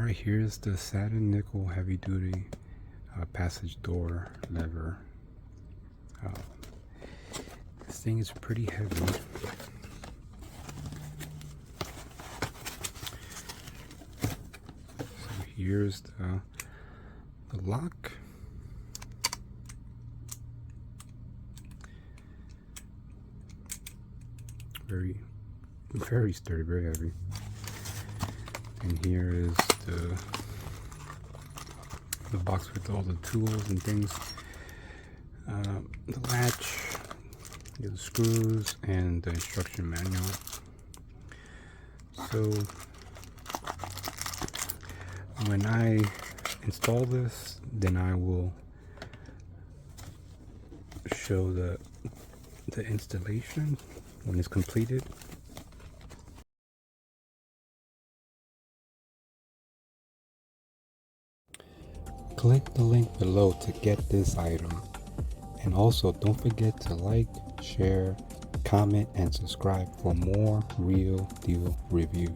Alright, here's the satin nickel heavy duty passage door lever. This thing is pretty heavy. So here's the lock. Very sturdy, very heavy. And here is the box with all the tools and things. The latch, the screws, and the instruction manual. So when I install this, then I will show the installation when it's completed. Click the link below to get this item. And also don't forget to like, share, comment, and subscribe for more real deal reviews.